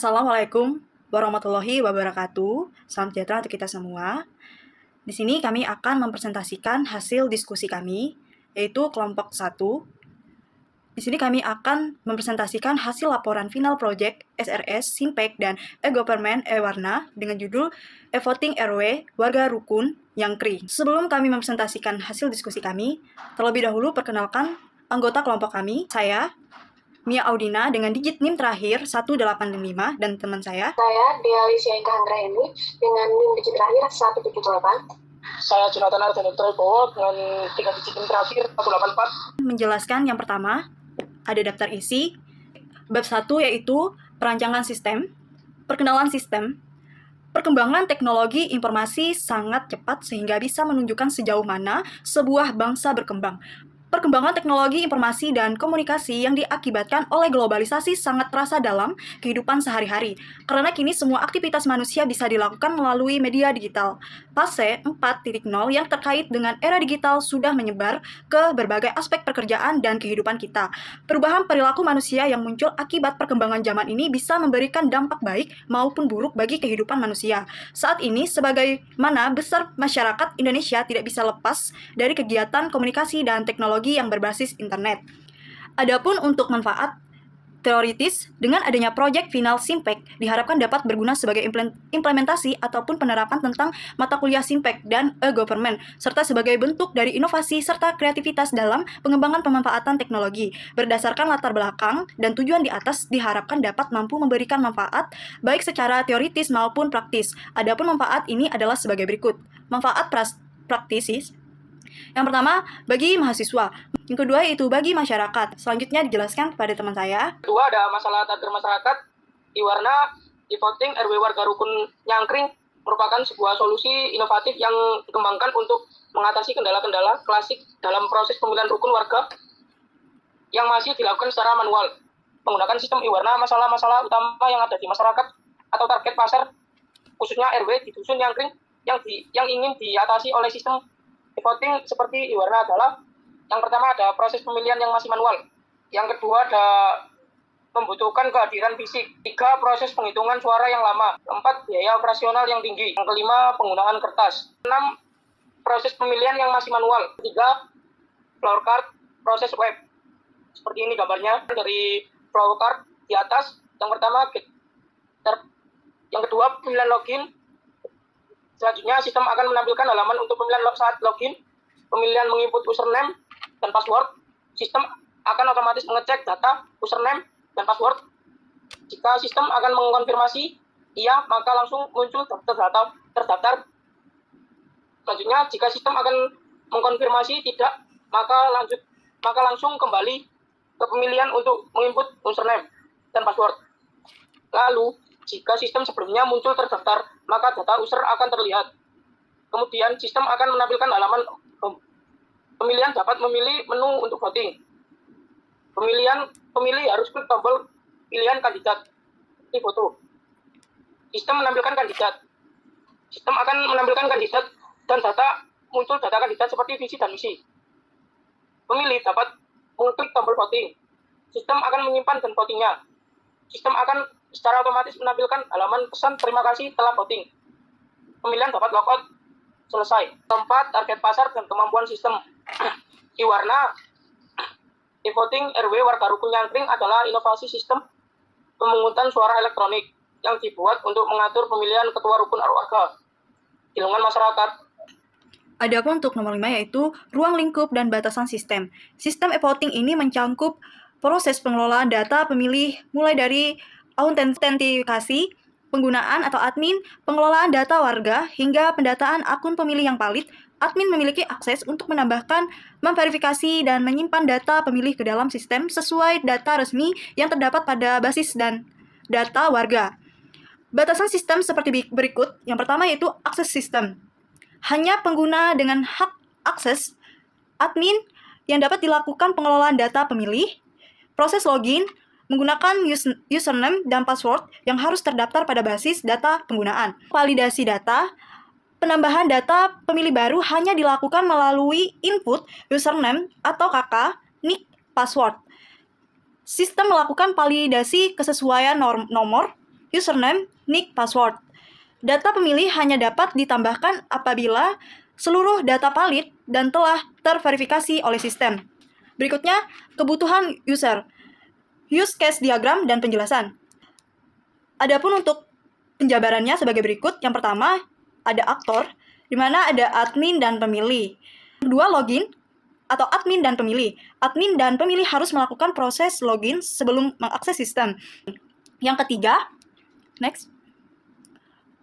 Assalamualaikum warahmatullahi wabarakatuh. Salam sejahtera untuk kita semua. Di sini kami akan mempresentasikan hasil diskusi kami, yaitu kelompok 1. Di sini kami akan mempresentasikan hasil laporan final project SRS, Simpek, dan e-Government e-Warna dengan judul e-Voting RW Warga Rukun Nyangkring. Sebelum kami mempresentasikan hasil diskusi kami, terlebih dahulu perkenalkan anggota kelompok kami, saya Mia Audina dengan digit NIM terakhir 185 dan teman saya Dea Alicia Inka Anggraeni dengan NIM digit terakhir 178. Saya Jonathan Ardhani Wibowo dengan 3 digit NIM terakhir 184. Menjelaskan yang pertama, ada daftar isi. Bab 1 yaitu perancangan sistem, perkenalan sistem. Perkembangan teknologi informasi sangat cepat sehingga bisa menunjukkan sejauh mana sebuah bangsa berkembang. Perkembangan teknologi informasi dan komunikasi yang diakibatkan oleh globalisasi sangat terasa dalam kehidupan sehari-hari, karena kini semua aktivitas manusia bisa dilakukan melalui media digital. Fase 4.0 yang terkait dengan era digital sudah menyebar ke berbagai aspek pekerjaan dan kehidupan kita. Perubahan perilaku manusia yang muncul akibat perkembangan zaman ini bisa memberikan dampak baik maupun buruk bagi kehidupan manusia. Saat ini, sebagaimana besar masyarakat Indonesia tidak bisa lepas dari kegiatan komunikasi dan teknologi yang berbasis internet. Adapun untuk manfaat teoritis, dengan adanya proyek final Simpek diharapkan dapat berguna sebagai implementasi ataupun penerapan tentang mata kuliah Simpek dan e-Government, serta sebagai bentuk dari inovasi serta kreativitas dalam pengembangan pemanfaatan teknologi. Berdasarkan latar belakang dan tujuan di atas diharapkan dapat mampu memberikan manfaat baik secara teoritis maupun praktis. Adapun manfaat ini adalah sebagai berikut. Manfaat praktis. Yang pertama, bagi mahasiswa. Yang kedua, yaitu bagi masyarakat. Selanjutnya dijelaskan kepada teman saya. Kedua, ada masalah tagar masyarakat. E-Warna, e-Voting RW Warga Rukun Nyangkring merupakan sebuah solusi inovatif yang dikembangkan untuk mengatasi kendala-kendala klasik dalam proses pemilihan rukun warga yang masih dilakukan secara manual. Menggunakan sistem e-Warna, masalah-masalah utama yang ada di masyarakat atau target pasar, khususnya RW di Dusun Nyangkring, yang ingin diatasi oleh sistem e-Voting seperti e-Warna adalah yang pertama ada proses pemilihan yang masih manual. Yang kedua ada membutuhkan kehadiran fisik. 3, proses penghitungan suara yang lama. 4, biaya operasional yang tinggi. Yang kelima, penggunaan kertas. 6, proses pemilihan yang masih manual. 3, floor card, proses web. Seperti ini gambarnya dari floor card di atas. Yang pertama, yang kedua, pemilihan login. Selanjutnya, sistem akan menampilkan halaman untuk pemilihan saat login, pemilihan menginput username dan password. Sistem akan otomatis mengecek data username dan password. Jika sistem akan mengkonfirmasi iya, maka langsung muncul terdaftar. Selanjutnya, jika sistem akan mengkonfirmasi tidak, maka langsung kembali ke pemilihan untuk menginput username dan password. Lalu, jika sistem sebelumnya muncul terdaftar, maka data user akan terlihat. Kemudian, sistem akan menampilkan halaman pemilihan dapat memilih menu untuk voting. Pemilih harus klik tombol pilihan kandidat di foto. Sistem menampilkan kandidat. Sistem akan menampilkan kandidat dan muncul data kandidat seperti visi dan misi. Pemilih dapat mengklik tombol voting. Sistem akan menyimpan dan votingnya. Sistem akan secara otomatis menampilkan halaman pesan terima kasih telah voting. Pemilihan dapat logout selesai. 4, target pasar dan kemampuan sistem. E-Warna, e-Voting RW Warga Rukun Nyangkring adalah inovasi sistem pemungutan suara elektronik yang dibuat untuk mengatur pemilihan ketua rukun warga di lingkungan masyarakat. Adapun untuk nomor 5 yaitu ruang lingkup dan batasan sistem. Sistem e-Voting ini mencangkup proses pengelolaan data pemilih mulai dari autentikasi, penggunaan atau admin, pengelolaan data warga, hingga pendataan akun pemilih yang valid. Admin memiliki akses untuk menambahkan, memverifikasi, dan menyimpan data pemilih ke dalam sistem sesuai data resmi yang terdapat pada basis dan data warga. Batasan sistem seperti berikut. Yang pertama yaitu akses sistem. Hanya pengguna dengan hak akses admin yang dapat dilakukan pengelolaan data pemilih. Proses login menggunakan username dan password yang harus terdaftar pada basis data penggunaan. Validasi data, penambahan data pemilih baru hanya dilakukan melalui input username atau KK, nick, password. Sistem melakukan validasi kesesuaian nomor username, nick, password. Data pemilih hanya dapat ditambahkan apabila seluruh data valid dan telah terverifikasi oleh sistem. Berikutnya, kebutuhan user, use case diagram, dan penjelasan. Adapun untuk penjabarannya sebagai berikut. Yang pertama, ada aktor, di mana ada admin dan pemilih. Kedua, login atau admin dan pemilih. Admin dan pemilih harus melakukan proses login sebelum mengakses sistem. Yang ketiga, next,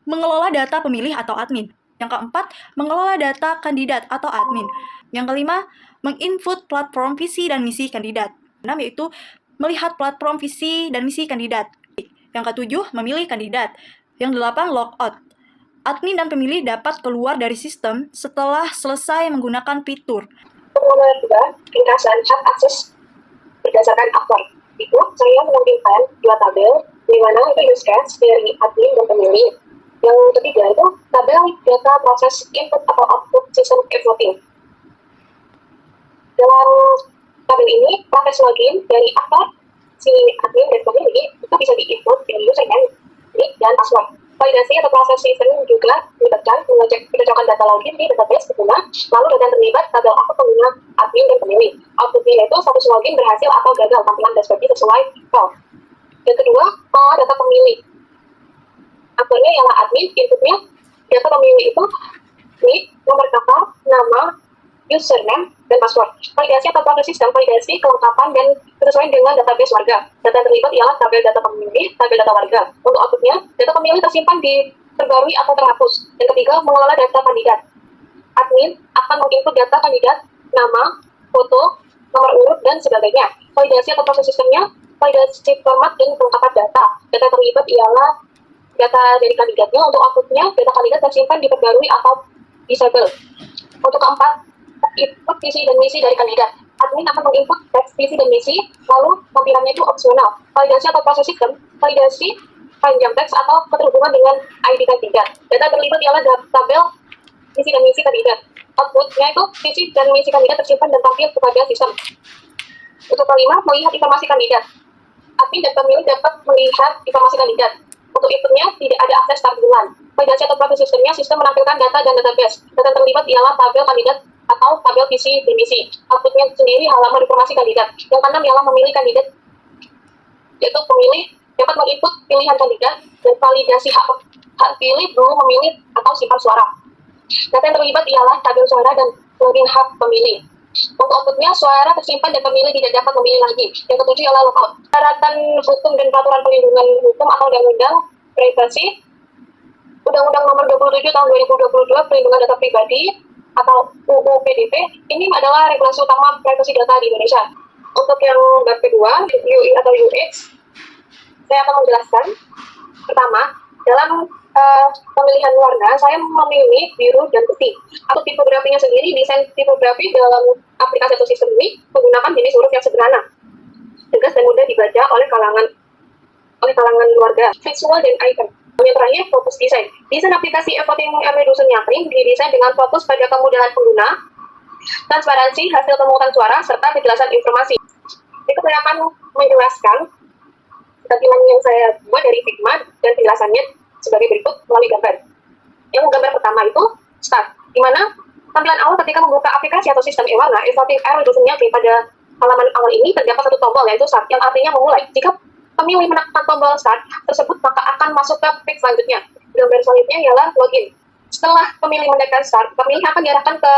mengelola data pemilih atau admin. Yang keempat, mengelola data kandidat atau admin. Yang kelima, menginput platform visi dan misi kandidat. Enam, yaitu melihat platform visi dan misi kandidat. Yang ketujuh, memilih kandidat. Yang delapan, logout. Admin dan pemilih dapat keluar dari sistem setelah selesai menggunakan fitur. Nomor 2, ringkasan hak akses berdasarkan aktor. Itu saya menampilkan dua tabel, di mana itu use case dari admin dan pemilih. Yang ketiga itu tabel data proses input atau output sistem e-voting. Dalam tabel ini, proses login dari aktor, si admin dan pemilih itu bisa di-input dari username, nick, dan password. Validasi atau proses sistem juga melibatkan mengecek kecocokan data login di database pengguna, lalu data yang terlibat tabel akun pengguna admin dan pemilih. Outputnya itu status login berhasil atau gagal, tampilan dashboardnya sesuai file. Yang kedua, data pemilih. Aktornya ialah admin, inputnya data pemilih itu nick, nomor kakak, nama, username, dan password. Validasi atau proses sistem validasi kelengkapan dan sesuai dengan database warga. Data yang terlibat ialah tabel data pemilih, tabel data warga. Untuk outputnya, data pemilih tersimpan di terbarui atau terhapus. Yang ketiga, mengelola data kandidat. Admin akan menginput data kandidat, nama, foto, nomor urut, dan sebagainya. Validasi atau proses sistemnya, validasi format dan kelengkapan data. Data yang terlibat ialah data dari kandidatnya. Untuk outputnya, data kandidat tersimpan di terbarui atau disable. Untuk keempat, input visi dan misi dari kandidat. Admin akan menginput teks visi dan misi, lalu tampilannya itu opsional. Validasi atau proses sistem, validasi panjang teks atau keterhubungan dengan ID kandidat. Data terlibat ialah tabel visi dan misi kandidat. Outputnya itu visi dan misi kandidat tersimpan dan tampil kepada sistem. Untuk kelima, melihat informasi kandidat. Admin dan pemilih dapat melihat informasi kandidat. Untuk inputnya tidak ada akses tampilan. Validasi atau proses sistemnya, sistem menampilkan data dan database. Data terlibat ialah tabel kandidat atau tabel visi dan misi. Outputnya sendiri halaman informasi kandidat. Yang keenam ialah memilih kandidat, yaitu pemilih dapat menginput pilihan kandidat dan validasi hak pilih belum memilih atau simpan suara. Data yang terlibat ialah tabel suara dan login hak pemilih. Untuk outputnya, suara tersimpan dan pemilih tidak dapat memilih lagi. Yang ketujuh ialah logout. Persyaratan hukum dan peraturan perlindungan hukum atau undang-undang privasi, Undang-Undang Nomor 27 Tahun 2022 Perlindungan Data Pribadi atau UU PDP, ini adalah regulasi utama privasi data di Indonesia. Untuk yang bab kedua, UI atau UX, saya akan menjelaskan. Pertama, dalam pemilihan warna, saya memilih biru dan putih. Untuk tipografinya sendiri, desain tipografi dalam aplikasi atau sistem ini menggunakan jenis huruf yang sederhana, tegas dan mudah dibaca oleh kalangan warga. Visual dan icon. Yang terakhir, fokus desain. Desain aplikasi e-voting RW Dusun Nyakring didesain dengan fokus pada kemudahan pengguna, transparansi hasil pemungutan suara, serta kejelasan informasi. Itu saya akan menjelaskan tampilan yang saya buat dari Figma dan penjelasannya sebagai berikut melalui gambar. Yang gambar pertama itu start, di mana tampilan awal ketika membuka aplikasi atau sistem e-warna e-voting RW Dusun Nyakring pada halaman awal ini terdapat satu tombol yaitu start, yang artinya memulai. Jika pemilih menekan tombol start tersebut, maka akan masuk ke page selanjutnya. Gambar selanjutnya ialah login. Setelah pemilih menekan start, pemilih akan diarahkan ke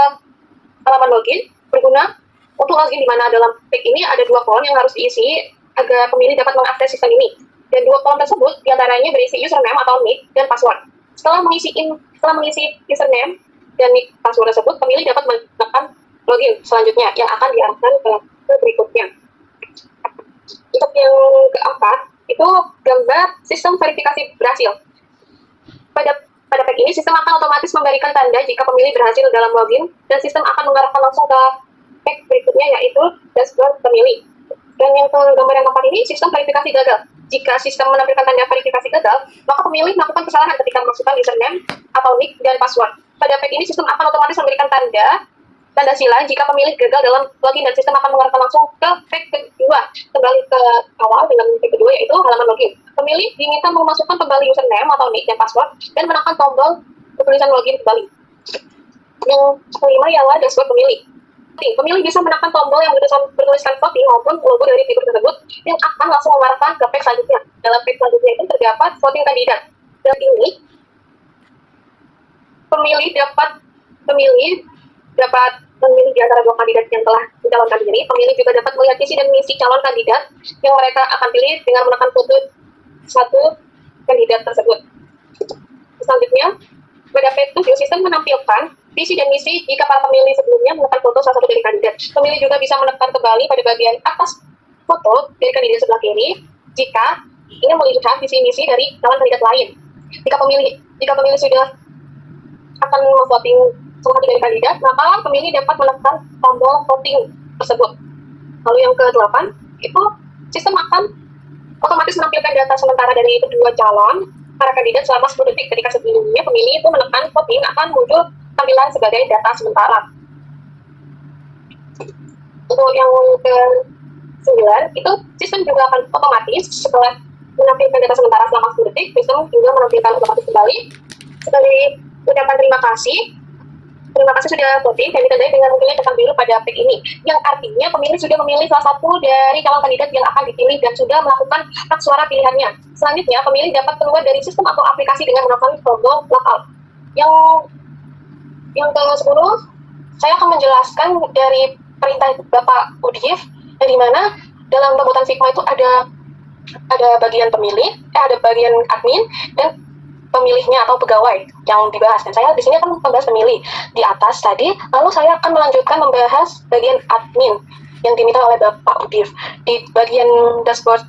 halaman login. Berguna untuk login, di mana dalam page ini ada dua kolom yang harus diisi agar pemilih dapat mengakses sistem ini. Dan dua kolom tersebut diantaranya berisi username atau nick dan password. Setelah mengisi username dan nick password tersebut, pemilih dapat menekan login selanjutnya yang akan diarahkan ke berikutnya. Untuk yang keempat, itu gambar sistem verifikasi berhasil. Pada page ini, sistem akan otomatis memberikan tanda jika pemilih berhasil dalam login, dan sistem akan mengarahkan langsung ke page berikutnya, yaitu dashboard pemilih. Dan yang gambar yang keempat ini, sistem verifikasi gagal. Jika sistem menampilkan tanda verifikasi gagal, maka pemilih melakukan kesalahan ketika memasukkan username atau nick dan password. Pada page ini, sistem akan otomatis memberikan tanda Tanda sila jika pemilih gagal dalam login dan sistem akan mengarahkan langsung ke page kedua. Kembali ke awal dengan page kedua yaitu halaman login. Pemilih diminta memasukkan kembali username atau nick dan password dan menekan tombol tulisan login kembali. Yang kelima ialah dashboard pemilih. Pemilih bisa menekan tombol yang bertuliskan voting maupun logo dari fitur tersebut yang akan langsung mengarahkan ke page selanjutnya. Dalam page selanjutnya itu terdapat voting kandidat. Dan ini pemilih dapat memilih di antara dua kandidat yang telah mencalonkan diri. Pemilih juga dapat melihat visi dan misi calon kandidat yang mereka akan pilih dengan menekan foto satu kandidat tersebut. Selanjutnya, pada page 7 sistem menampilkan visi dan misi jika para pemilih sebelumnya menekan foto salah satu dari kandidat. Pemilih juga bisa menekan kembali pada bagian atas foto dari kandidat sebelah kiri jika ingin melihat visi misi dari calon kandidat lain. Jika pemilih sudah akan memvoting salah satu dari kandidat, maka pemilih dapat menekan tombol voting tersebut. Lalu yang ke-8, itu sistem akan otomatis menampilkan data sementara dari kedua calon para kandidat selama 10 detik. Ketika sebelumnya pemilih itu menekan voting, akan muncul tampilan sebagai data sementara. Untuk yang ke-9, itu sistem juga akan otomatis setelah menampilkan data sementara selama 10 detik, sistem juga menampilkan otomatis kembali sebagai ucapan terima kasih sudah voting dan ditandai dengan munculnya tekan biru pada page ini, yang artinya pemilih sudah memilih salah satu dari calon kandidat yang akan dipilih dan sudah melakukan hak suara pilihannya. Selanjutnya, pemilih dapat keluar dari sistem atau aplikasi dengan menekan tombol logout. Yang ke-10, saya akan menjelaskan dari perintah Bapak Udif, di mana dalam pembuatan Figma itu ada bagian pemilih, ada bagian admin dan pemilihnya atau pegawai yang dibahas. Dan saya di sini akan membahas pemilih di atas tadi, lalu saya akan melanjutkan membahas bagian admin yang diminta oleh Bapak Udif. Di bagian dashboard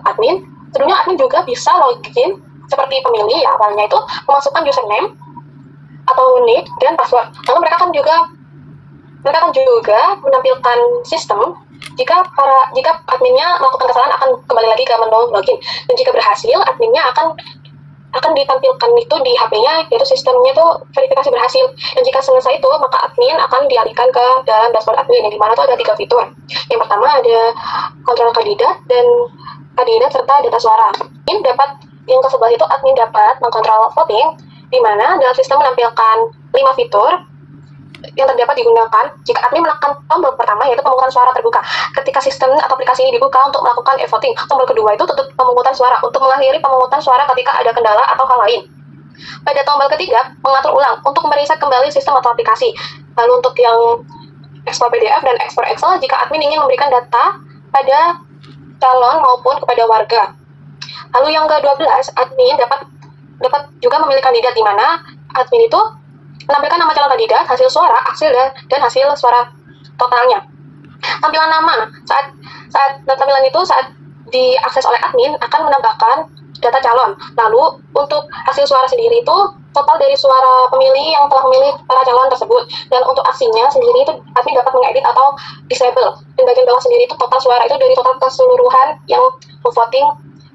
admin, sebenarnya admin juga bisa login seperti pemilih ya, awalnya itu memasukkan username atau nick dan password. Lalu mereka akan juga menampilkan sistem jika adminnya melakukan kesalahan akan kembali lagi ke menu login, dan jika berhasil adminnya akan ditampilkan itu di HP-nya, yaitu sistemnya tuh verifikasi berhasil. Dan jika selesai itu, maka admin akan dialihkan ke dalam dashboard admin, yang dimana tuh ada 3 fitur. Yang pertama ada kontrol kandidat dan kandidat serta data suara. Yang ke sebelah itu admin dapat mengkontrol voting, di mana dalam sistem menampilkan 5 fitur yang terdapat digunakan jika admin menekan tombol pertama, yaitu pemungutan suara terbuka. Ketika sistem atau aplikasi ini dibuka untuk melakukan e-voting, tombol kedua itu tutup pemungutan suara untuk mengakhiri pemungutan suara ketika ada kendala atau hal lain. Pada tombol ketiga, mengatur ulang untuk mereset kembali sistem atau aplikasi. Lalu untuk yang ekspor PDF dan ekspor Excel, jika admin ingin memberikan data pada calon maupun kepada warga. Lalu yang ke-12, admin dapat juga memilih kandidat, di mana admin itu menampilkan nama calon kandidat, hasil suara, dan hasil suara totalnya. Tampilan nama saat diakses oleh admin akan menambahkan data calon. Lalu untuk hasil suara sendiri itu total dari suara pemilih yang telah memilih para calon tersebut. Dan untuk aksinya sendiri itu admin dapat mengedit atau disable. Dan bagian bawah sendiri itu total suara itu dari total keseluruhan yang voting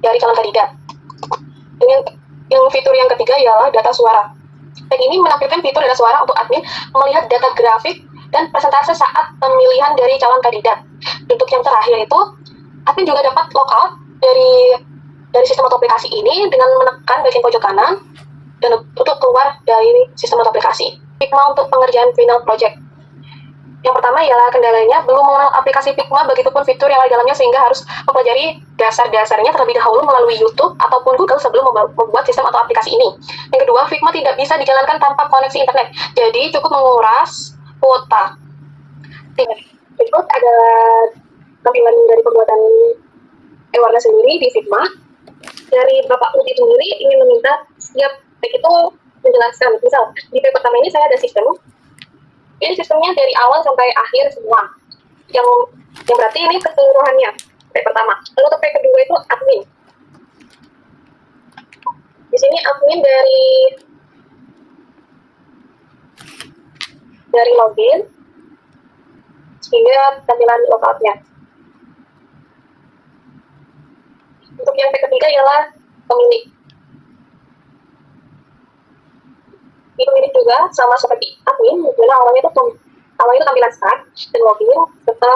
dari calon kandidat. Dan yang fitur yang ketiga ialah data suara. Dan ini menampilkan fitur data suara untuk admin melihat data grafik dan persentase saat pemilihan dari calon kandidat. Untuk yang terakhir itu, admin juga dapat logout dari sistem atau aplikasi ini dengan menekan bagian pojok kanan dan untuk keluar dari sistem atau aplikasi. Figma untuk pengerjaan final project. Yang pertama ialah kendalanya belum mengenal aplikasi Figma, begitupun fitur yang ada di dalamnya, sehingga harus mempelajari dasar-dasarnya terlebih dahulu melalui YouTube ataupun Google sebelum membuat sistem atau aplikasi ini. Yang kedua, Figma tidak bisa dijalankan tanpa koneksi internet, jadi cukup menguras kuota. Berikut ada tampilan dari pembuatan e-warna sendiri di Figma. Dari Bapak Udi sendiri ingin meminta setiap tag itu menjelaskan. Misal, di tag pertama ini saya ada sistem. Ini sistemnya dari awal sampai akhir semua. Yang berarti ini keseluruhannya. Tag pertama. Lalu untuk tag kedua itu admin. Di sini admin dari login hingga tampilan logoutnya. Untuk yang ketiga ialah pemilih. Di pemilih juga sama seperti admin, dimana awalnya itu Awalnya itu tampilan start dan login, serta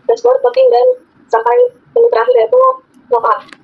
dashboard, voting, dan sampai menu terakhir yaitu logout.